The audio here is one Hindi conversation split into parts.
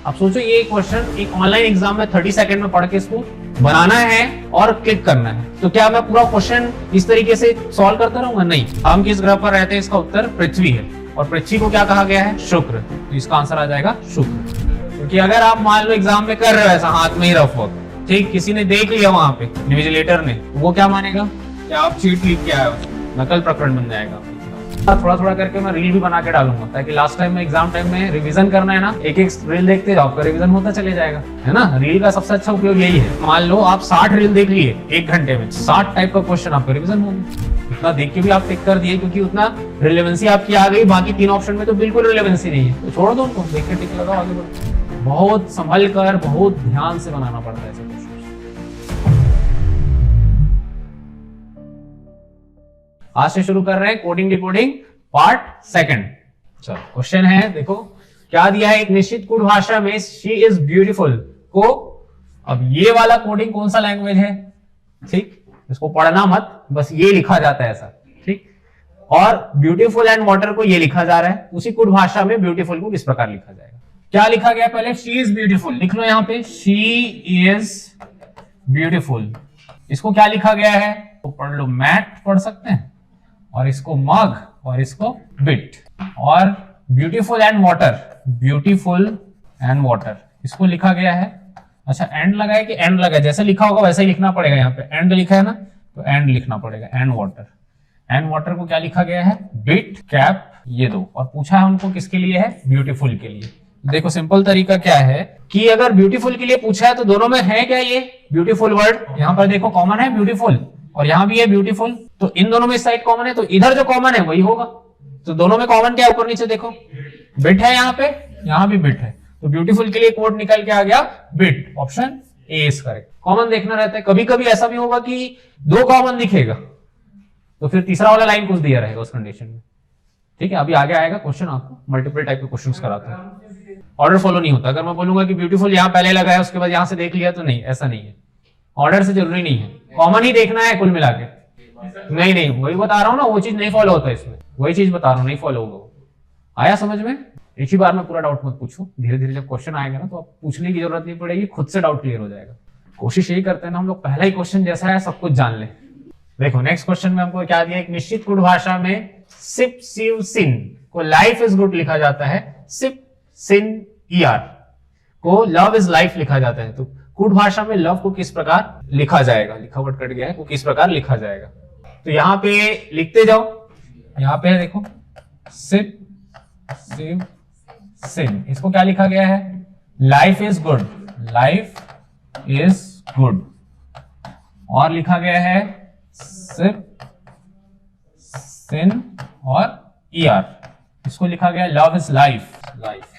अब सोचो ये क्वेश्चन एक ऑनलाइन एग्जाम में 30 सेकंड में पढ़ के इसको बनाना है और क्लिक करना है, तो क्या मैं पूरा क्वेश्चन इस तरीके से सॉल्व करता रहूंगा? नहीं। हम किस ग्रह पर रहते हैं? इसका उत्तर पृथ्वी है, और पृथ्वी को क्या कहा गया है? शुक्र। तो इसका आंसर आ जाएगा शुक्र। क्योंकि अगर आप मान लो एग्जाम में कर रहे हो ऐसा हाथ में ही रफ वर्क, ठीक, किसी ने देख लिया वहां पे इन्विजिलेटर ने, वो क्या मानेगा कि आप चीट लिख के आए हो, नकल प्रकरण बन जाएगा। थोड़ा थोड़ा करके मैं रील भी बना के डालूंगा, ताकि लास्ट टाइम में एग्जाम टाइम में रिवीजन करना है ना, एक एक रील देखते जाओ, आपका रिवीजन होता चले जाएगा, है ना। रील का सबसे अच्छा उपयोग यही है। मान लो आप 60 रील देख लिए 1 घंटे में, 60 टाइप का क्वेश्चन आपका रिवीजन होगा। इतना देख के भी आप टिक कर दिए, क्योंकि उतना रिलेवेंसी आपकी आ गई। बाकी 3 ऑप्शन में तो बिल्कुल रिलेवेंसी नहीं है, तो छोड़ दो उनको, देख के टिक लगाओ, आगे बढ़ो। बहुत संभल कर, बहुत ध्यान से बनाना पड़ता है ऐसे क्वेश्चन। आज से शुरू कर रहे हैं कोडिंग डिकोडिंग पार्ट 2। चलो क्वेश्चन है, देखो क्या दिया है। एक निश्चित कोड भाषा में शी इज ब्यूटीफुल को, अब ये वाला कोडिंग कौन सा लैंग्वेज है? ठीक, इसको पढ़ना मत, बस ये लिखा जाता है ऐसा, ठीक। और ब्यूटीफुल एंड वाटर को ये लिखा जा रहा है। उसी कोड भाषा में ब्यूटीफुल को किस प्रकार लिखा जाएगा? क्या लिखा गया? पहले शी इज ब्यूटीफुल लिख लो, यहां पे शी इज ब्यूटीफुल। इसको क्या लिखा गया है? तो पढ़ लो, मैट पढ़ सकते हैं, और इसको मग, और इसको बिट। और beautiful and water, beautiful and water इसको लिखा गया है। अच्छा, एंड लगा है कि एंड लगा है? जैसे लिखा होगा वैसे ही लिखना पड़ेगा। यहाँ पे एंड लिखा है ना, तो एंड लिखना पड़ेगा, एंड वाटर। एंड वाटर को क्या लिखा गया है? बिट, कैप, ये दो। और पूछा है उनको किसके लिए है? ब्यूटीफुल के लिए। देखो सिंपल तरीका क्या है कि अगर ब्यूटीफुल के लिए पूछा है तो दोनों में है क्या ये ब्यूटीफुल वर्ड? यहाँ पर देखो कॉमन है ब्यूटीफुल, और यहाँ भी है ब्यूटीफुल, तो इन दोनों में इस साइड कॉमन है, तो इधर जो कॉमन है वही होगा। तो दोनों में कॉमन क्या है? ऊपर नीचे देखो, बिट है यहाँ पे, यहाँ भी बिट है, तो ब्यूटीफुल के लिए कोड निकल के आ गया bit. Option A is correct. Common देखना रहता है। कभी कभी ऐसा भी होगा कि 2 कॉमन दिखेगा, तो फिर तीसरा वाला लाइन कुछ दिया रहेगा उस कंडीशन में, ठीक है। अभी आगे आएगा क्वेश्चन, आपको मल्टीपल टाइप के क्वेश्चंस कराते हैं। ऑर्डर फॉलो नहीं होता। अगर मैं बोलूंगा कि ब्यूटीफुल यहाँ पहले लगा है उसके बाद यहाँ से देख लिया, तो नहीं, ऐसा नहीं है। ऑर्डर से जरूरी नहीं है, कॉमन ही देखना है कुल मिला के। नहीं, वही बता रहा हूँ ना, वो चीज नहीं फॉलो होता इसमें, वही चीज बता रहा हूँ, नहीं फॉलो होगा। आया समझ में? एक ही बार में पूरा डाउट मत पूछो, धीरे धीरे जब क्वेश्चन आएगा ना तो आप पूछने की जरूरत नहीं पड़ेगी, खुद से डाउट क्लियर हो जाएगा। कोशिश यही करते हैं ना हम लोग, पहला ही क्वेश्चन जैसा है सब कुछ जान ले। देखो नेक्स्ट क्वेश्चन में हमको क्या दिया? एक निश्चित कोड भाषा में सिप सिव सिन को लाइफ इज गुड लिखा जाता है, सिप सिन ईआर को लव इज लाइफ लिखा जाता है। तो कोड भाषा में लव को किस प्रकार लिखा जाएगा? लिखावट कट गया है, को किस प्रकार लिखा जाएगा? तो यहाँ पे लिखते जाओ, यहाँ पे देखो सिप सिव सिन, इसको क्या लिखा गया है? Life is good, life is good. और लिखा गया है सिप सिन और ईआर, इसको लिखा गया लव इज लाइफ, लाइफ।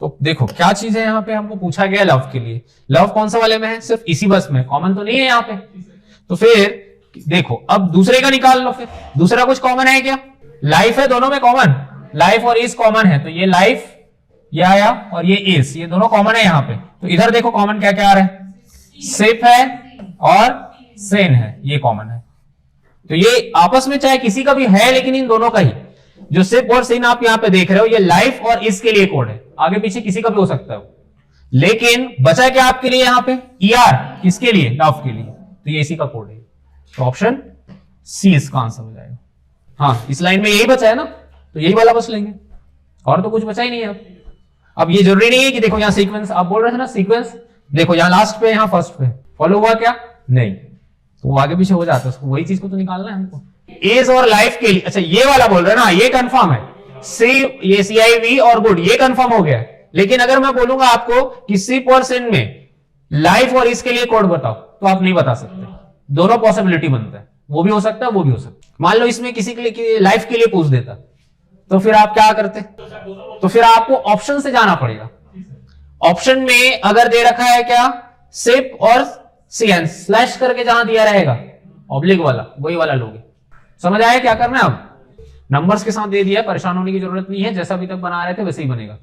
तो देखो क्या चीज है यहाँ पे, हमको पूछा गया लव के लिए। लव कौन सा वाले में है? सिर्फ इसी बस में, कॉमन तो नहीं है यहाँ पे। तो फिर देखो अब दूसरे का निकाल लो, फिर दूसरा कुछ कॉमन है क्या? लाइफ है, दोनों में कॉमन, लाइफ और इज कॉमन है, तो ये लाइफ ये आया और ये इज, ये दोनों कॉमन है यहाँ पे। तो इधर देखो कॉमन क्या क्या आ रहा है? सिप है और सेन है, ये कॉमन है। तो ये आपस में चाहे किसी का भी है, लेकिन इन दोनों का ही, जो सिप और सेन आप यहाँ पे देख रहे हो, ये लाइफ और इज के लिए कोड है। आगे पीछे किसी का भी हो सकता है, लेकिन बचा क्या आपके लिए यहाँ पे? ईआर, किसके लिए? लव के लिए, तो ये इसी का कोड है। तो ऑप्शन सी इसका आंसर हो जाएगा। हाँ, इस लाइन में यही बचा है ना, तो यही वाला बस लेंगे, और तो कुछ बचा ही नहीं है। अब ये जरूरी नहीं है कि देखो यहाँ सीक्वेंस, आप बोल रहे थे ना सीक्वेंस, देखो यहाँ लास्ट पे, यहाँ फर्स्ट पे, फॉलो हुआ क्या? नहीं, तो वो आगे पीछे हो जाता है, उसको वही चीज को तो निकालना है हमको। एज और लाइफ के लिए, अच्छा ये वाला बोल रहे हैं ना, ये कंफर्म है। सी, ये CIV और गुड, ये कंफर्म हो गया। लेकिन अगर मैं बोलूंगा आपको कि सिप और सिन में लाइफ और इसके लिए कोड बताओ, तो आप नहीं बता सकते। दोनों पॉसिबिलिटी बनता है, वो भी हो सकता है, वो भी हो सकता है। मान लो इसमें किसी के लिए लाइफ के लिए पूछ देता, तो फिर आप क्या करते? तो फिर आपको ऑप्शन से जाना पड़ेगा। ऑप्शन में अगर दे रखा है क्या? सिप और CN स्लैश करके जहां दिया रहेगा ऑब्लिक वाला, वही वाला लोगे। समझ आया क्या करना है? अब नंबर्स के साथ दे दिया, परेशान होने की जरूरत नहीं है, जैसा अभी तक बना रहे थे वैसे ही बनेगा।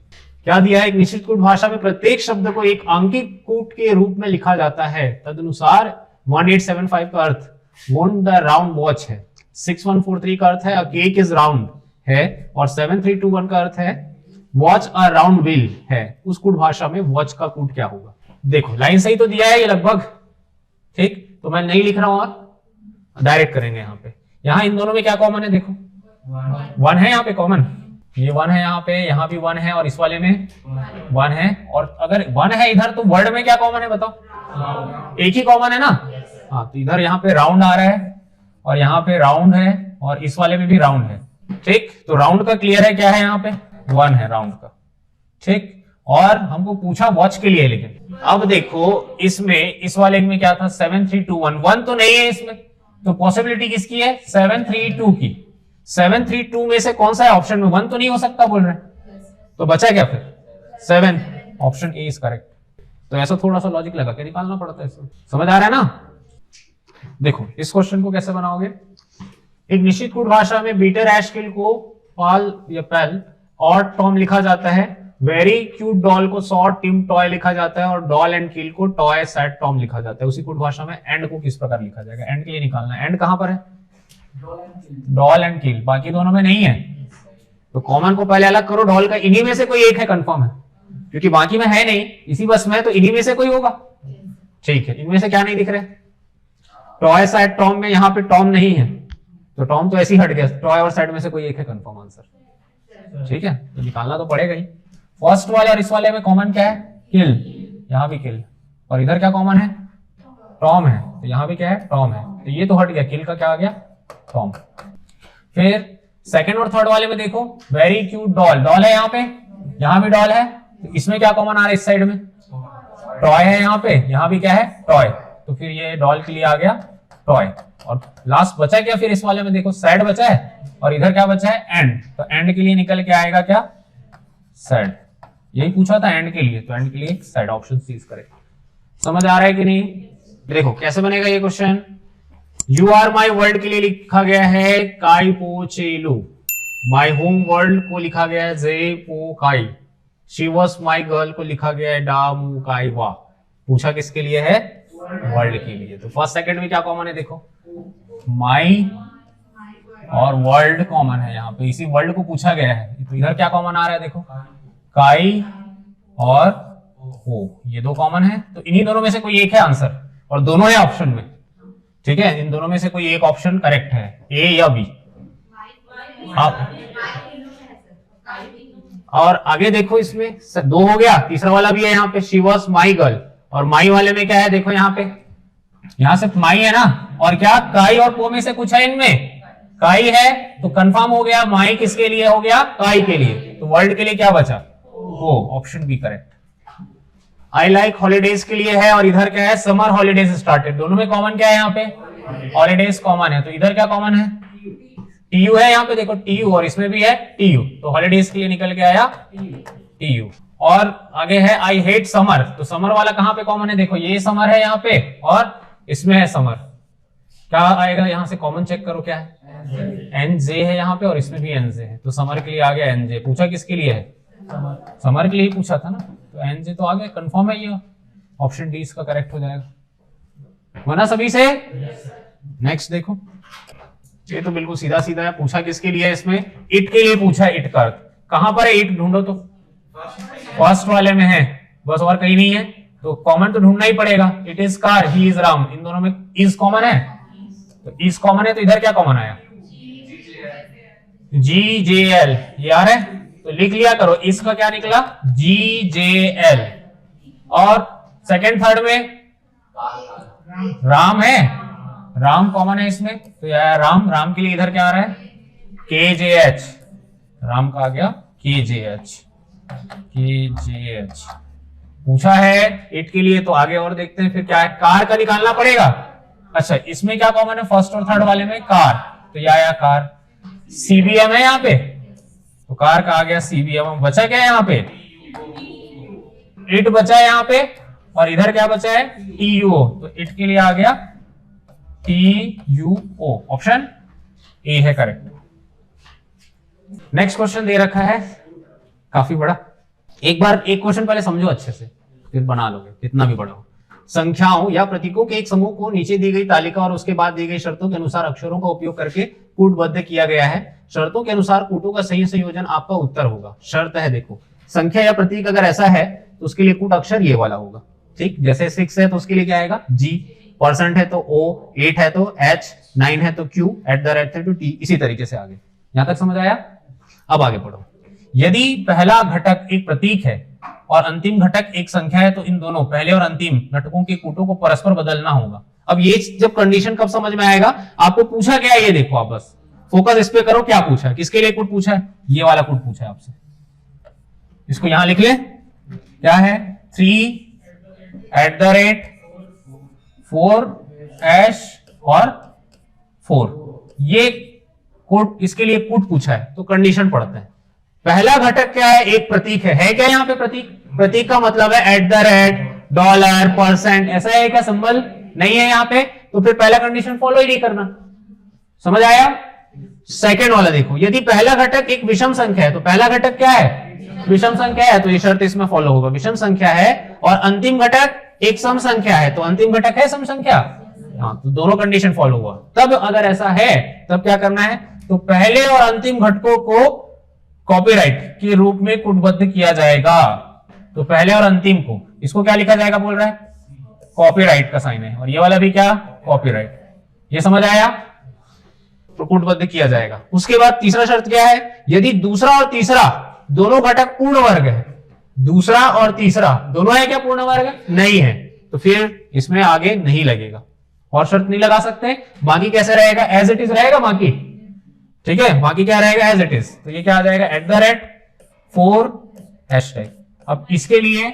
क्या दिया है? एक निश्चित कोड भाषा में प्रत्येक शब्द को एक अंकित कूट के रूप में लिखा जाता है। तदनुसार 1875 का अर्थ वोन द राउंड वॉच है, 6143 का अर्थ है अ केक इज राउंड है, और 7321 का अर्थ है वॉच अ राउंड व्हील है, उस कूट भाषा में वॉच का कूट क्या होगा? देखो लाइन सही तो दिया है ये लगभग, ठीक, तो मैं नहीं लिख रहा हूं और डायरेक्ट करेंगे यहाँ पे। यहाँ इन दोनों में क्या कॉमन है? देखो 1 है यहाँ पे कॉमन, ये 1 है यहाँ भी 1 है और इस वाले में 1 है। और अगर 1 है इधर तो वर्ड में क्या कॉमन है बताओ? एक ही कॉमन है ना। हाँ, तो इधर यहाँ पे राउंड आ रहा है और यहाँ पे राउंड है और इस वाले में भी राउंड है, ठीक। तो राउंड का क्लियर है, क्या है यहाँ पे? 1 है राउंड का, ठीक। और हमको पूछा वॉच के लिए, लेकिन अब देखो इसमें इस वाले में क्या था? 7321, 1 तो नहीं है इसमें, तो पॉसिबिलिटी किसकी है? 732 की। 732 में से कौन सा है ऑप्शन में? 1 तो नहीं हो सकता बोल रहे, तो बचा क्या फिर? 7, ऑप्शन ए इज करेक्ट। तो ऐसा थोड़ा सा लॉजिक लगा के निकालना पड़ता है, समझ आ रहा है ना? देखो इस क्वेश्चन को कैसे बनाओगे? एक निश्चित कूट भाषा में बीटर एशकिल को पाल या पैल और टॉम लिखा जाता है, वेरी क्यूट डॉल को सॉट टिम टॉय लिखा जाता है और डॉल एंड किल को टॉय सैट टॉम लिखा जाता है। उसी कूट भाषा में एंड को किस प्रकार लिखा जाएगा? एंड के लिए निकालना है। एंड कहां पर है? डॉल एंड किल, बाकी दोनों में नहीं है, तो कॉमन को पहले अलग करो। डॉल का इन्हीं में से कोई एक है, कंफर्म है, क्योंकि बाकी में है नहीं, इसी बस में है, तो इन्हीं में से कोई होगा, ठीक है। इनमें से क्या नहीं दिख रहे? टॉय सैट टॉम में यहाँ पे टॉम नहीं है, तो टॉम तो ऐसे ही हट गया। टॉय और सैट में से कोई एक है कंफर्म आंसर, ठीक है। तो निकालना तो पड़ेगा ही। फर्स्ट वाले और इस वाले में कॉमन क्या है? किल, यहाँ भी किल, और इधर क्या कॉमन है? टॉम है, तो यहाँ भी क्या है? टॉम है, तो ये तो हट गया, किल का क्या आ गया? टॉम। फिर सेकंड और थर्ड वाले में देखो, वेरी क्यूट डॉल, डॉल है यहाँ पे, यहाँ भी डॉल है, तो इसमें क्या कॉमन आ रहा है? इस साइड में टॉय है, यहाँ पे, यहाँ भी क्या है? टॉय, तो फिर ये डॉल के लिए आ गया टॉय। और लास्ट बचा क्या फिर इस वाले में? देखो सैड बचा है और इधर क्या बचा है? एंड, तो एंड के लिए निकल के आएगा क्या? सैड। यही पूछा था एंड के लिए, तो एंड के लिए सैड, ऑप्शन सी करें। समझ आ रहा है कि नहीं? देखो कैसे बनेगा ये question. You are my world के लिए लिखा गया है काई पो चेलू, माई होम वर्ल्ड को लिखा गया है जे पो काई, शी वॉज माई गर्ल को लिखा गया है डा मू काई वा। पूछा किसके लिए है? वर्ल्ड के लिए। तो फर्स्ट सेकंड में क्या कॉमन है? देखो माई और वर्ल्ड कॉमन है, यहाँ पे इसी वर्ल्ड को पूछा गया है, तो इधर क्या कॉमन आ रहा है? देखो काई और हो, ये दो कॉमन है, तो इन्हीं दोनों में से कोई एक है आंसर, और दोनों है ऑप्शन में, ठीक है। इन दोनों में से कोई एक ऑप्शन करेक्ट है, ए या बी। और आगे देखो इसमें 2 हो गया, तीसरा वाला भी है यहाँ पे, शी वॉज माई गर्ल, और माई वाले में क्या है? देखो यहाँ पे, यहाँ सिर्फ माई है ना, और क्या काई और पो में से कुछ है? इनमें काई है, तो कंफर्म हो गया माई किसके लिए हो गया? काई के लिए। तो वर्ल्ड के लिए क्या बचा? वो, option B correct. I like holidays के लिए है, और इधर क्या है? Summer holidays started. दोनों में कॉमन क्या है? यहाँ पे हॉलीडेज कॉमन है, तो इधर क्या कॉमन है? टीयू है यहाँ पे, देखो टीयू, और इसमें भी है टीयू, तो हॉलीडेज के लिए निकल के आया टीयू। और आगे है आई हेट समर, तो समर वाला कहाँ पे कॉमन है? देखो ये समर है यहाँ पे, और इसमें है समर, क्या आएगा यहाँ से? कॉमन चेक करो क्या है? एन जे है यहाँ पे, और इसमें भी एन जे है, तो समर के लिए आ गया एन जे। पूछा किसके लिए है? समर के लिए पूछा था ना, तो एन जे तो आ गया, कंफर्म है ये, ऑप्शन डी इसका करेक्ट हो जाएगा। बना सभी से? नेक्स्ट देखो, ये तो बिल्कुल सीधा सीधा है। पूछा किसके लिए है? इसमें इट के लिए पूछा है। इट का अर्थ कहां पर है? इट ढूंढो, तो फर्स्ट वाले में है बस, और कहीं नहीं है, तो कॉमन तो ढूंढना ही पड़ेगा। It is car, he is Ram, इन दोनों में इज कॉमन है, तो इज कॉमन है, तो इधर क्या कॉमन आया? जी जे एल, ये आ रहा है, तो लिख लिया करो। इसका क्या निकला? जी जे एल। और सेकंड थर्ड में राम है, राम कॉमन है इसमें, तो यार राम, राम के लिए इधर क्या आ रहा है? के जे एच, राम का आ गया के जे एच, के जे एच। पूछा है इट के लिए, तो आगे और देखते हैं फिर क्या है। कार का निकालना पड़ेगा। अच्छा, इसमें क्या कॉमन है? फर्स्ट और थर्ड वाले में कार, तो यह आया कार। सीबीएम है यहाँ पे, तो कार का आ गया सीबीएम। बचा क्या है यहाँ पे? इट बचा है यहाँ पे, और इधर क्या बचा है? टीयूओ, तो इट के लिए आ गया टीयूओ, ऑप्शन ए है करेक्ट। नेक्स्ट क्वेश्चन दे रखा है, काफी बड़ा। एक बार एक क्वेश्चन पहले समझो अच्छे से, फिर बना लोगे कितना भी बड़ा हो। संख्याओं या प्रतीकों के एक समूह को नीचे दी गई तालिका और उसके बाद दी गई शर्तों के अनुसार अक्षरों का उपयोग करके कूटबद्ध किया गया है। शर्तों के अनुसार कूटों का सही संयोजन आपका उत्तर होगा। शर्त है, देखो संख्या या प्रतीक अगर ऐसा है तो उसके लिए कूट अक्षर ये वाला होगा। ठीक, जैसे 6 है तो उसके लिए क्या आएगा G, परसेंट है तो O, 8 है तो H, 9 है तो Q, @ है तो T, इसी तरीके से आगे। यहां तक समझ आया? अब आगे पढ़ो। यदि पहला घटक एक प्रतीक है और अंतिम घटक एक संख्या है तो इन दोनों पहले और अंतिम घटकों के कूटों को परस्पर बदलना होगा। अब ये जब कंडीशन कब समझ में आएगा, आपको पूछा क्या है ये देखो, आप बस फोकस इस पे करो। क्या पूछा है, किसके लिए कूट पूछा है? ये वाला कूट पूछा है आपसे। इसको यहां लिख ले, क्या है 3 @ 4 ऐश और 4, ये कूट, इसके लिए कूट पूछा है। तो कंडीशन पढ़ते हैं। पहला घटक क्या है? एक प्रतीक है क्या यहाँ पे प्रतीक? प्रतीक का मतलब है @ डॉलर, परसेंट, ऐसा है क्या सिंबल? नहीं है यहाँ पे, तो फिर पहला कंडीशन फॉलो ही नहीं करना। समझ आया? सेकंड वाला देखो, यदि पहला घटक एक विषम संख्या है तो पहला घटक क्या है? विषम संख्या है, तो ये शर्त इसमें फॉलो होगा। विषम संख्या है और अंतिम घटक एक सम संख्या है, तो अंतिम घटक है सम संख्या। हाँ, तो दोनों कंडीशन फॉलो हुआ। तब अगर ऐसा है तब क्या करना है? तो पहले और अंतिम घटकों को कॉपीराइट के रूप में कूटबद्ध किया जाएगा। तो पहले और अंतिम को, इसको क्या लिखा जाएगा बोल रहा है? कॉपीराइट का साइन है, और ये वाला भी क्या? कॉपीराइट। ये समझ आया? तो कूटबद्ध किया जाएगा। उसके बाद तीसरा शर्त क्या है? यदि दूसरा और तीसरा दोनों घटक पूर्ण वर्ग है, दूसरा और तीसरा दोनों है क्या पूर्ण वर्ग? नहीं है, तो फिर इसमें आगे नहीं लगेगा। और शर्त नहीं लगा सकते, बाकी कैसे रहेगा? एज इट इज रहेगा बाकी। ठीक है, बाकी क्या रहेगा? As it is. तो ये क्या आ जाएगा? @ 4 हैशटैग। अब इसके लिए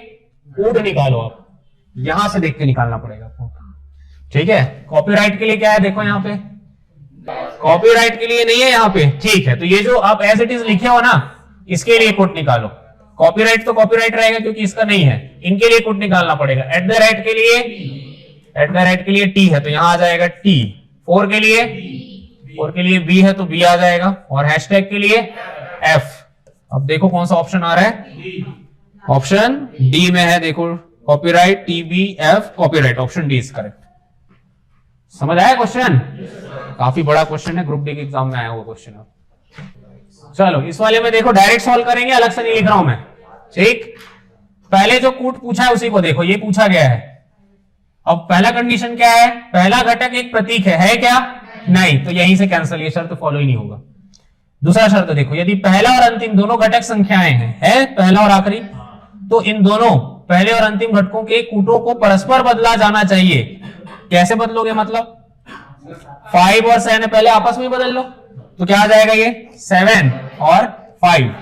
कूट निकालो, आप यहां से देख के निकालना पड़ेगा कूट। ठीक है, कॉपीराइट के लिए क्या है? देखो यहाँ पे कॉपीराइट के लिए नहीं है यहाँ पे। ठीक है, तो ये जो आप एज इट इज लिखे हो ना, इसके लिए कूट निकालो। कॉपीराइट तो कॉपीराइट रहेगा क्योंकि इसका नहीं है, इनके लिए कूट निकालना पड़ेगा। @ के लिए T है तो यहां आ जाएगा T, 4 के लिए B है तो B आ जाएगा, और हैशटैग के लिए F। अब देखो कौन सा ऑप्शन आ रहा है? ऑप्शन डी में है, देखो copyright TBF, copyright, option D is correct. समझ आया क्वेश्चन? काफी बड़ा क्वेश्चन है, ग्रुप डी के एग्जाम में आया हुआ क्वेश्चन है। चलो इस वाले में देखो डायरेक्ट सॉल्व करेंगे, अलग से नहीं लिख रहा हूं मैं। ठीक, पहले जो कूट पूछा है उसी को देखो, ये पूछा गया है। अब पहला कंडीशन क्या है? पहला घटक एक प्रतीक है क्या? नहीं, तो यहीं से कैंसिल, ये शर्त फॉलो ही नहीं होगा। दूसरा शर्त देखो, यदि पहला और अंतिम दोनों घटक संख्याएं हैं, है पहला और आखिरी, तो इन दोनों पहले और अंतिम घटकों के कूटों को परस्पर बदला जाना चाहिए। कैसे बदलोगे? मतलब 5 और 7 पहले आपस में बदल लो, तो क्या आ जाएगा? ये 7 और 5।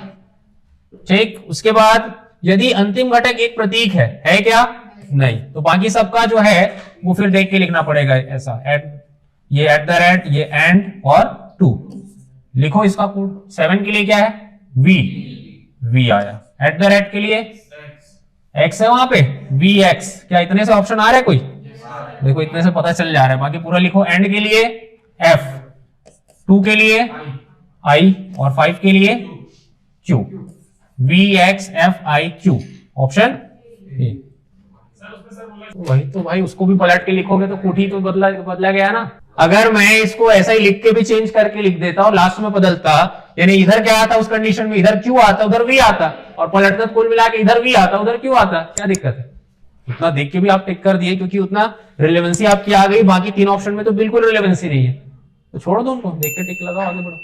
ठीक, उसके बाद यदि अंतिम घटक एक प्रतीक है क्या? नहीं, तो बाकी सबका जो है वो फिर देख के लिखना पड़ेगा ऐसा, ये @ ये एंड और 2 लिखो। इसका कूट 7 के लिए क्या है? V आया। @ के लिए X है वहां पे, VX। क्या इतने से ऑप्शन आ रहा है कोई? देखो इतने से पता चल जा रहा है, बाकी पूरा लिखो। एंड के लिए F, 2 के लिए I और 5 के लिए Q, VXFIQ, ऑप्शन ए। वही तो भाई, उसको भी पलट के लिखोगे तो कूट ही तो बदला गया ना। अगर मैं इसको ऐसा ही लिख के भी चेंज करके लिख देता और लास्ट में बदलता, यानी इधर क्या आता उस कंडीशन में? इधर Q आता, उधर V आता, और पलटता कुल मिला के इधर V आता, उधर Q आता, क्या दिक्कत है? इतना देख के भी आप टिक कर दिए क्योंकि उतना रिलेवेंसी आपकी आ गई। बाकी 3 ऑप्शन में तो बिल्कुल रिलेवेंसी नहीं है, तो छोड़ दो उनको, देख के टिक लगाओ, आगे बढ़ो।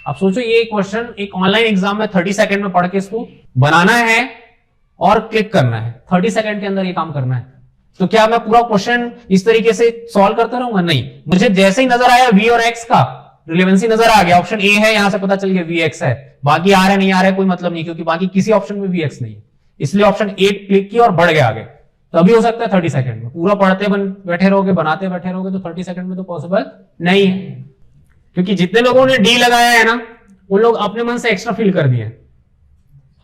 अब सोचो ये क्वेश्चन एक ऑनलाइन एग्जाम में 30 सेकंड में पढ़ के इसको बनाना है और क्लिक करना है। 30 सेकंड के अंदर ये काम करना है, तो क्या मैं पूरा क्वेश्चन इस तरीके से सॉल्व करता रहूंगा? नहीं, मुझे जैसे ही नजर आया V और X का रिलेवेंसी नजर आ गया, ऑप्शन ए है, यहां से पता चल गया VX है, बाकी आ रहा है नहीं आ रहा है कोई मतलब नहीं, क्योंकि बाकी किसी ऑप्शन में VX नहीं है, इसलिए ऑप्शन ए क्लिक किया और बढ़ गया आगे। तो अभी हो सकता है 30 सेकंड में, पूरा पढ़ते बैठे रहोगे, बनाते बैठे रहोगे तो 30 सेकंड में तो पॉसिबल नहीं है, क्योंकि जितने लोगों ने डी लगाया है ना, उन लोग अपने मन से एक्स्ट्रा फिल कर दिए,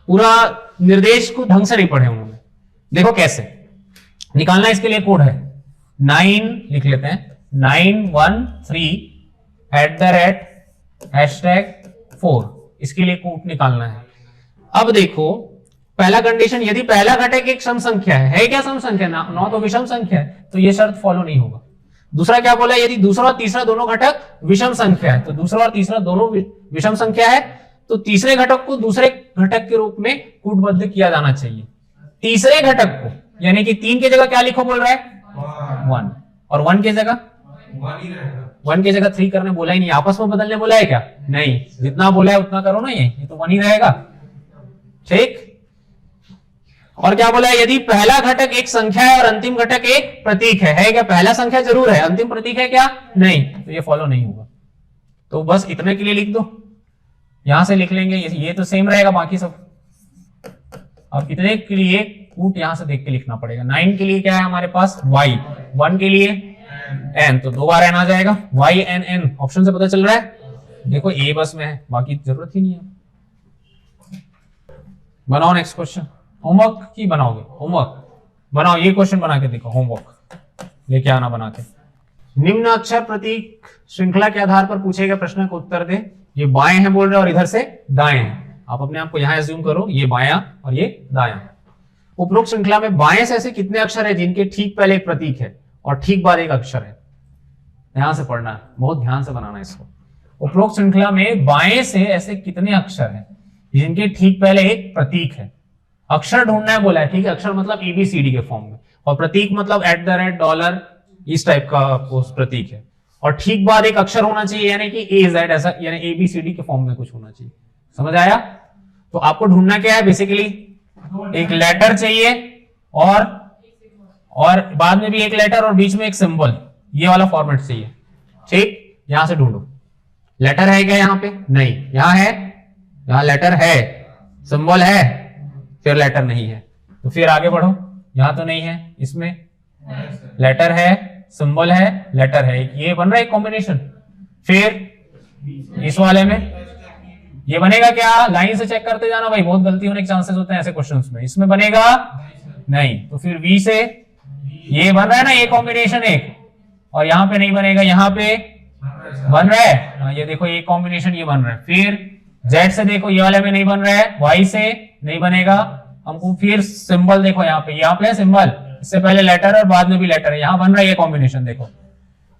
पूरा निर्देश को ढंग से नहीं पढ़े उन्होंने। देखो कैसे निकालना, इसके लिए कोड है 9, लिख लेते हैं 913@#4, इसके लिए कोड निकालना है। अब देखो पहला कंडीशन, यदि पहला घटक एक सम संख्या है क्या? सम संख्या ना, तो विषम संख्या है, तो ये शर्त फॉलो नहीं होगा। दूसरा क्या बोला, यदि दूसरा और तीसरा दोनों घटक विषम संख्या है, तो दूसरा और तीसरा दोनों विषम संख्या है, तो तीसरे घटक को दूसरे घटक के रूप में कूटबद्ध किया जाना चाहिए। तीसरे घटक को, यानी कि 3 की जगह क्या लिखो बोल रहा है 1, और 1 की जगह 1 की जगह 3 करने बोला ही नहीं, आपस में बदलने बोला है क्या, नहीं, जितना बोला है उतना करो ना, ये तो 1 ही रहेगा। ठीक, और क्या बोला है, यदि पहला घटक एक संख्या है और अंतिम घटक एक प्रतीक है क्या, पहला संख्या जरूर है, अंतिम प्रतीक है क्या, नहीं, तो ये फॉलो नहीं होगा। तो बस इतने के लिए लिख दो, यहां से लिख लेंगे, ये तो सेम रहेगा बाकी सब। अब इतने के लिए कूट यहां से देख के लिखना पड़ेगा। 9 के लिए क्या है हमारे पास y, 1 के लिए n, तो 2 बार n आ जाएगा, y n n, ऑप्शन से पता चल रहा है। देखो a बस में है, बाकी जरूरत ही नहीं है। बनाओ नेक्स्ट क्वेश्चन, होमवर्क की बनाओगे, होमवर्क बनाओ, ये क्वेश्चन बना के देखो, होमवर्क लेके आना बना के। निम्न अक्षर प्रतीक श्रृंखला के आधार पर पूछे गए प्रश्न का उत्तर दे। ये बाएं हैं बोल रहे हैं और इधर से दाएं हैं, आप अपने आप को यहां एज्यूम करो, ये बायां और ये दायां। उपरोक्त श्रृंखला में बाएं से ऐसे कितने अक्षर है जिनके ठीक पहले एक प्रतीक है और ठीक बाद एक अक्षर है। ध्यान से पढ़ना है, बहुत ध्यान से बनाना है इसको। उपरोक्त श्रृंखला में बाएं से ऐसे कितने अक्षर हैं जिनके ठीक पहले एक प्रतीक है। अक्षर ढूंढना है बोला है, ठीक है, अक्षर मतलब ABCD के फॉर्म में, और प्रतीक मतलब @ $, इस टाइप का प्रतीक है, और ठीक बाद एक अक्षर होना चाहिए, यानी कि AZ, ऐसा यानी ABCD के फॉर्म में कुछ होना चाहिए। समझ आया? तो आपको ढूंढना क्या है, बेसिकली एक लेटर चाहिए और बाद में भी एक लेटर और बीच में एक सिंबल, ये वाला फॉर्मेट चाहिए। ठीक, यहां से ढूंढो। लेटर है क्या यहाँ पे, नहीं, यहां है, यहां लेटर है, सिंबल है, फिर लेटर नहीं है, तो फिर आगे बढ़ो। यहां तो नहीं है, इसमें लेटर है, सिंबल है, लेटर है, ये बन रहा है एक कॉम्बिनेशन। फिर इस वाले में ये बनेगा क्या, लाइन से चेक करते जाना भाई, बहुत गलती होने के चांसेस होते हैं ऐसे क्वेश्चंस में। इसमें बनेगा नहीं, तो फिर V से ये बन रहा है ना, ये कॉम्बिनेशन एक, और यहां पे नहीं बनेगा, यहां पे बन रहा है, ये देखो ये कॉम्बिनेशन ये बन रहा है। फिर Z से देखो, ये वाले में नहीं बन रहा है, Y से नहीं बनेगा हमको। फिर सिंबल देखो, यहाँ पे है सिंबल, इससे पहले लेटर और बाद में भी लेटर है, यहां बन रहा है ये कॉम्बिनेशन देखो।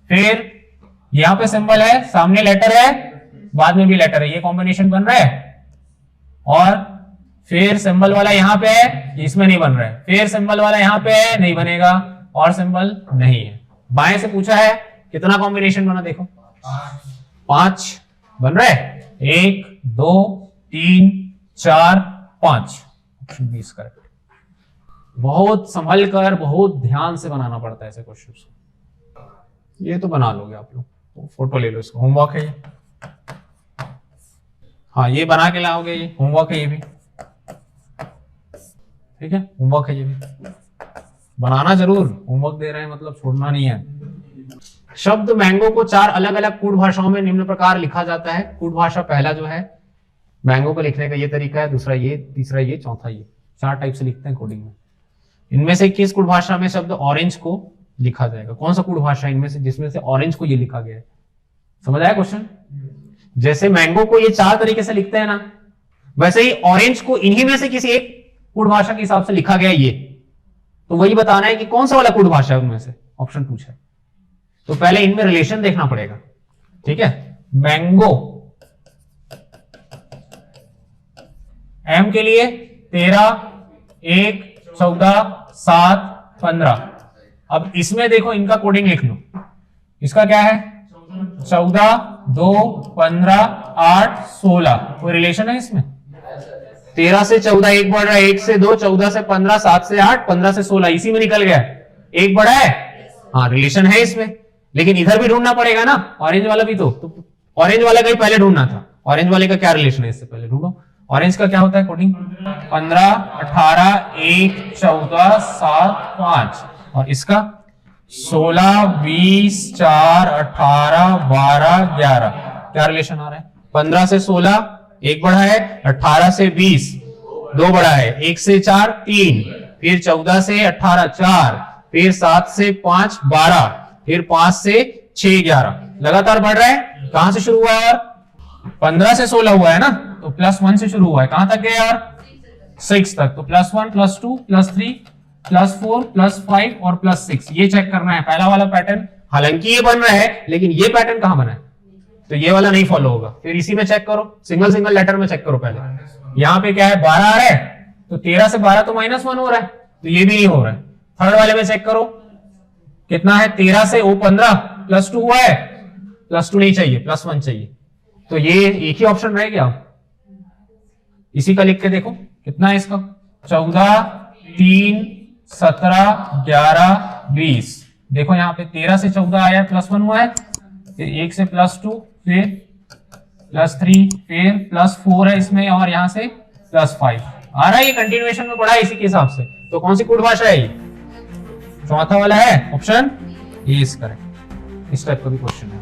फिर यहाँ पे सिंबल है, सामने लेटर है, बाद में भी लेटर है, ये कॉम्बिनेशन बन रहा है। और फिर सिंबल वाला यहाँ पे है, इसमें नहीं बन रहा है, फिर सिंबल वाला यहाँ पे है, नहीं बनेगा, और सिंबल नहीं है। बाएं से पूछा है कितना कॉम्बिनेशन बना, देखो 5 बन रहा है, 1 2 3 4 5, ऑप्शन बी इज करेक्ट। बहुत संभल कर, बहुत ध्यान से बनाना पड़ता है ऐसे क्वेश्चन। ये तो बना लोगे आप लोग, तो फोटो ले लो, इसको होमवर्क है ये। हाँ, ये बना के लाओगे, ये होमवर्क है, ये भी ठीक है, होमवर्क है ये भी, बनाना जरूर। होमवर्क दे रहे हैं मतलब छोड़ना नहीं है। शब्द मैंगो को 4 अलग अलग कूट भाषाओं में निम्न प्रकार लिखा जाता है। कूट भाषा पहला जो है मैंगो को लिखने का ये तरीका है, दूसरा ये, तीसरा ये, चौथा ये, 4 टाइप से लिखते हैं कोडिंग में। इनमें से किस कूट भाषा में शब्द ऑरेंज को लिखा जाएगा, कौन सा कूट भाषा इनमें से जिसमें से ऑरेंज को ये लिखा गया है। समझ आया क्वेश्चन? जैसे मैंगो को ये 4 तरीके से लिखते हैं ना, वैसे ही ऑरेंज को इन्हीं में से किसी एक कूट भाषा के हिसाब से लिखा गया ये, तो वही बताना है कि कौन सा वाला कूट भाषा है उनमें से, ऑप्शन पूछा है। तो पहले इनमें रिलेशन देखना पड़ेगा, ठीक है। मैंगो M के लिए 13 1 14 7 15। अब इसमें देखो इनका कोडिंग लिख लो, इसका क्या है 14 2 15 8 16, कोई रिलेशन है इसमें? 13 से 14 एक बढ़ रहा है, 1 से 2, 14 से 15, 7 से 8, 15 से 16, इसी में निकल गया, एक बढ़ा है, हाँ रिलेशन है इसमें। लेकिन इधर भी ढूंढना पड़ेगा ना, ऑरेंज वाला भी, तो ऑरेंज वाला का ही पहले ढूंढना था। ऑरेंज वाले का क्या रिलेशन है, इससे पहले ढूंढो। ऑरेंज का क्या होता है कोडिंग? 15 18 1 14 7 5, और इसका 16 20 4 18 12 11, क्या रिलेशन आ रहा है? 15 से 16 एक बढ़ा है, 18 से 20 2 बढ़ा है, 1 से 4 3, फिर 14 से 18 4, फिर 7 से 5 12, फिर 5 से 6 11, लगातार बढ़ रहा है। कहां से शुरू हुआ है यार? 15 से 16 हुआ है ना, तो +1 से शुरू हुआ है, कहां तक गया यार? 6 तक। तो +1 +2 +3 +4 +5 और +6, ये चेक करना है। पहला वाला पैटर्न हालांकि ये बन रहा है, लेकिन ये पैटर्न कहां बना है, तो ये वाला नहीं फॉलो होगा। फिर इसी में चेक करो, सिंगल सिंगल लेटर में चेक करो। पहले यहाँ पे क्या है, 12 आ रहा है, तो 13 से 12 तो -1 हो रहा है, तो ये भी नहीं हो रहा है। थर्ड वाले में चेक करो कितना है, 13 से वो 15 +2 हुआ है, +2 नहीं चाहिए, +1 चाहिए, तो ये एक ही ऑप्शन रह गया। इसी का लिख के देखो कितना है इसका, 14, 3, 17, 11, 20। देखो यहाँ पे 13 से 14 आया, +1 हुआ है, फिर 1 से +2, फिर +3, फिर +4 है इसमें, और यहां से +5 आ रहा है। ये कंटिन्यूएशन में पढ़ा है इसी के हिसाब से। तो कौन सी कूट भाषा है ये, चौथा वाला है ऑप्शन ए इज करेक्ट। इस टाइप का भी क्वेश्चन है।